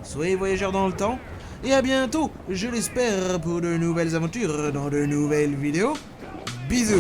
Soyez voyageurs dans le temps. Et à bientôt, je l'espère, pour de nouvelles aventures dans de nouvelles vidéos. Bisous.